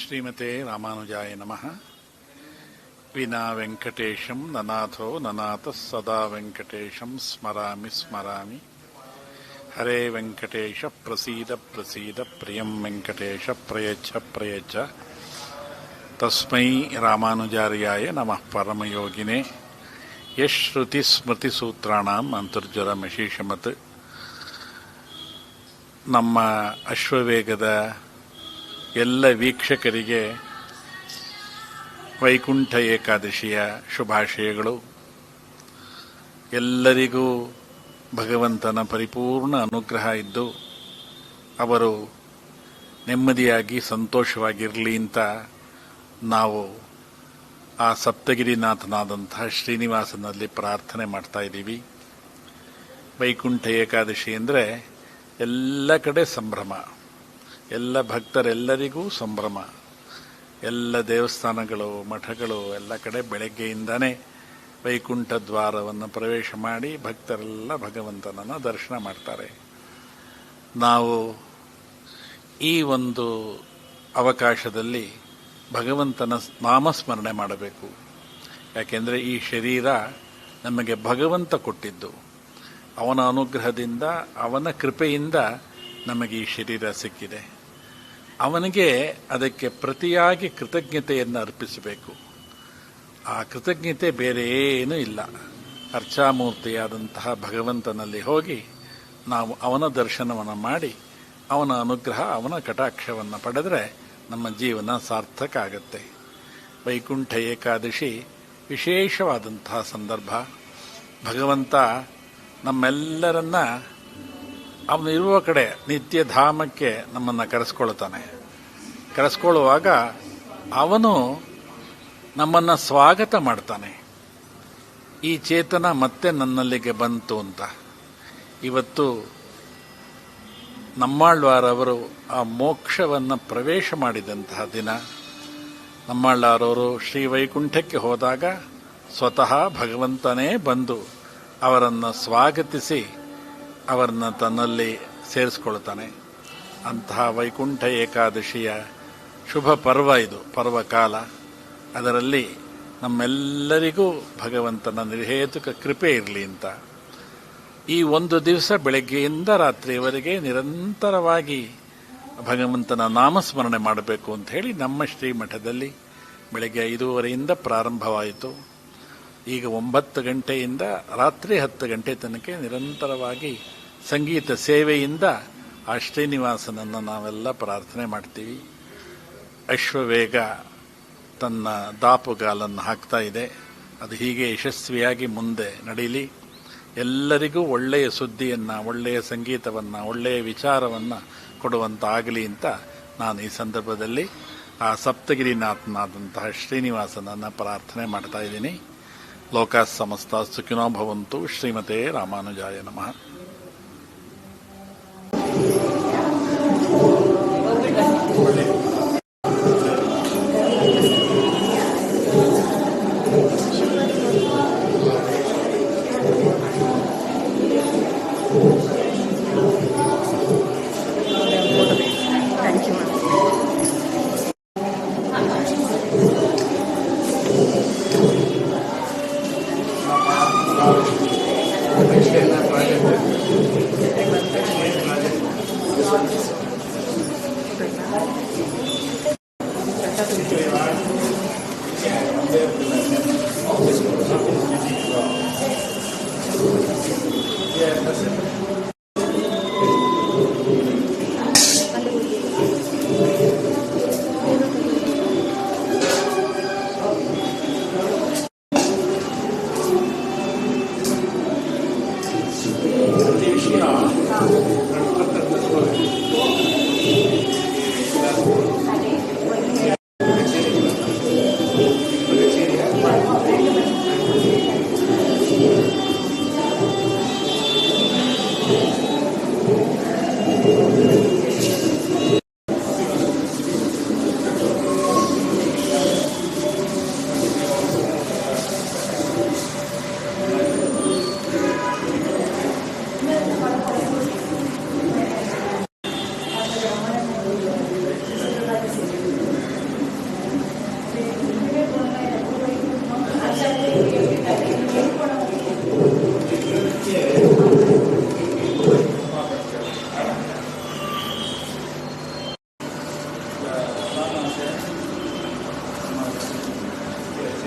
ಶ್ರೀಮತೆ ರಾಮಾನುಜಾಯ ನಮಃ. ವಿನಾ ವೆಂಕಟೇಶಂ ನನಾಥೋ ನನಾಥ ಸದಾ ವೆಂಕಟೇಶಂ ಸ್ಮರಾಮಿ ಸ್ಮರಾಮಿ. ಹರೇ ವೆಂಕಟೇಶ ಪ್ರಸೀದ ಪ್ರಸೀದ ಪ್ರಿಯಂ ವೆಂಕಟೇಶ ಪ್ರಯಚ್ಛ ಪ್ರಯಚ್ಛ. ತಸ್ಮೈ ರಾಮಾನುಜಾರ್ಯಾಯ ನಮಃ ಪರಮಯೋಗಿನೇ. ಯಶ್ರುತಿ ಸ್ಮೃತಿ ಸೂತ್ರಾಣಾಂ ಅಂತರ್ಜರಮಶೇಷಮತ್. ನಮ್ಮ ಅಶ್ವವೇಗದ ಎಲ್ಲ ವೀಕ್ಷಕರಿಗೆ ವೈಕುಂಠ ಏಕಾದಶಿಯ ಶುಭಾಶಯಗಳು. ಎಲ್ಲರಿಗೂ ಭಗವಂತನ ಪರಿಪೂರ್ಣ ಅನುಗ್ರಹ ಇದ್ದು ಅವರು ನೆಮ್ಮದಿಯಾಗಿ ಸಂತೋಷವಾಗಿರಲಿ ಅಂತ ನಾವು ಆ ಸಪ್ತಗಿರಿನಾಥನಾದಂತಹ ಶ್ರೀನಿವಾಸನಲ್ಲಿ ಪ್ರಾರ್ಥನೆ ಮಾಡ್ತಾ ಇದ್ದೀವಿ. ವೈಕುಂಠ ಏಕಾದಶಿ ಅಂದರೆ ಎಲ್ಲ ಕಡೆ ಸಂಭ್ರಮ, ಎಲ್ಲ ಭಕ್ತರೆಲ್ಲರಿಗೂ ಸಂಭ್ರಮ. ಎಲ್ಲ ದೇವಸ್ಥಾನಗಳು ಮಠಗಳು ಎಲ್ಲ ಕಡೆ ಬೆಳಗ್ಗೆಯಿಂದನೇ ವೈಕುಂಠ ದ್ವಾರವನ್ನು ಪ್ರವೇಶ ಮಾಡಿ ಭಕ್ತರೆಲ್ಲ ಭಗವಂತನನ್ನು ದರ್ಶನ ಮಾಡ್ತಾರೆ. ನಾವು ಈ ಒಂದು ಅವಕಾಶದಲ್ಲಿ ಭಗವಂತನ ನಾಮಸ್ಮರಣೆ ಮಾಡಬೇಕು. ಯಾಕೆಂದರೆ ಈ ಶರೀರ ನಮಗೆ ಭಗವಂತ ಕೊಟ್ಟಿದ್ದು. ಅವನ ಅನುಗ್ರಹದಿಂದ ಅವನ ಕೃಪೆಯಿಂದ ನಮಗೆ ಈ ಶರೀರ ಸಿಕ್ಕಿದೆ. ಅವನಿಗೆ ಅದಕ್ಕೆ ಪ್ರತಿಯಾಗಿ ಕೃತಜ್ಞತೆಯನ್ನು ಅರ್ಪಿಸಬೇಕು. ಆ ಕೃತಜ್ಞತೆ ಬೇರೆ ಏನೂ ಇಲ್ಲ. ಅರ್ಚಾಮೂರ್ತಿಯಾದಂತಹ ಭಗವಂತನಲ್ಲಿ ಹೋಗಿ ನಾವು ಅವನ ದರ್ಶನವನ್ನು ಮಾಡಿ ಅವನ ಅನುಗ್ರಹ ಅವನ ಕಟಾಕ್ಷವನ್ನು ಪಡೆದರೆ ನಮ್ಮ ಜೀವನ ಸಾರ್ಥಕ ಆಗುತ್ತೆ. ವೈಕುಂಠ ಏಕಾದಶಿ ವಿಶೇಷವಾದಂತಹ ಸಂದರ್ಭ. ಭಗವಂತ ನಮ್ಮೆಲ್ಲರನ್ನ ಅವನು ಇರುವ ಕಡೆ ನಿತ್ಯ ಧಾಮಕ್ಕೆ ನಮ್ಮನ್ನು ಕರೆಸ್ಕೊಳ್ತಾನೆ. ಕರೆಸ್ಕೊಳ್ಳುವಾಗ ಅವನು ನಮ್ಮನ್ನು ಸ್ವಾಗತ ಮಾಡ್ತಾನೆ. ಈ ಚೇತನ ಮತ್ತೆ ನನ್ನಲ್ಲಿಗೆ ಬಂತು ಅಂತ. ಇವತ್ತು ನಮ್ಮಾಳ್ವಾರವರು ಆ ಮೋಕ್ಷವನ್ನು ಪ್ರವೇಶ ಮಾಡಿದಂತಹ ದಿನ. ನಮ್ಮಾಳ್ವಾರವರು ಶ್ರೀ ವೈಕುಂಠಕ್ಕೆ ಹೋದಾಗ ಸ್ವತಃ ಭಗವಂತನೇ ಬಂದು ಅವರನ್ನು ಸ್ವಾಗತಿಸಿ ಅವರನ್ನು ತನ್ನಲ್ಲಿ ಸೇರಿಸ್ಕೊಳ್ತಾನೆ. ಅಂತಹ ವೈಕುಂಠ ಏಕಾದಶಿಯ ಶುಭ ಪರ್ವ ಇದು, ಪರ್ವಕಾಲ. ಅದರಲ್ಲಿ ನಮ್ಮೆಲ್ಲರಿಗೂ ಭಗವಂತನ ನಿರ್ಹೇತುಕ ಕೃಪೆ ಇರಲಿ ಅಂತ ಈ ಒಂದು ದಿವಸ ಬೆಳಗ್ಗೆಯಿಂದ ರಾತ್ರಿಯವರೆಗೆ ನಿರಂತರವಾಗಿ ಭಗವಂತನ ನಾಮಸ್ಮರಣೆ ಮಾಡಬೇಕು ಅಂತ ಹೇಳಿ ನಮ್ಮ ಶ್ರೀಮಠದಲ್ಲಿ ಬೆಳಗ್ಗೆ 5:30 ಪ್ರಾರಂಭವಾಯಿತು. ಈಗ 9 ಗಂಟೆಯಿಂದ ರಾತ್ರಿ 10 ಗಂಟೆ ತನಕ ನಿರಂತರವಾಗಿ ಸಂಗೀತ ಸೇವೆಯಿಂದ ಆ ಶ್ರೀನಿವಾಸನನ್ನು ನಾವೆಲ್ಲ ಪ್ರಾರ್ಥನೆ ಮಾಡ್ತೀವಿ. ಅಶ್ವವೇಗ ತನ್ನ ದಾಪುಗಾಲನ್ನು ಹಾಕ್ತಾ ಇದೆ. ಅದು ಹೀಗೆ ಯಶಸ್ವಿಯಾಗಿ ಮುಂದೆ ನಡೀಲಿ. ಎಲ್ಲರಿಗೂ ಒಳ್ಳೆಯ ಸುದ್ದಿಯನ್ನು, ಒಳ್ಳೆಯ ಸಂಗೀತವನ್ನು, ಒಳ್ಳೆಯ ವಿಚಾರವನ್ನು ಕೊಡುವಂತಾಗಲಿ ಅಂತ ನಾನು ಈ ಸಂದರ್ಭದಲ್ಲಿ ಆ ಸಪ್ತಗಿರಿನಾಥನಾದಂತಹ ಶ್ರೀನಿವಾಸನನ್ನು ಪ್ರಾರ್ಥನೆ ಮಾಡ್ತಾ ಇದ್ದೀನಿ. ಲೋಕ ಸಮಸ್ತ ಸುಖಿನೋ ಭವಂತು. ಶ್ರೀಮತೆ ರಾಮಾನುಜಾಯ ನಮಃ.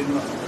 ಇನ್ನು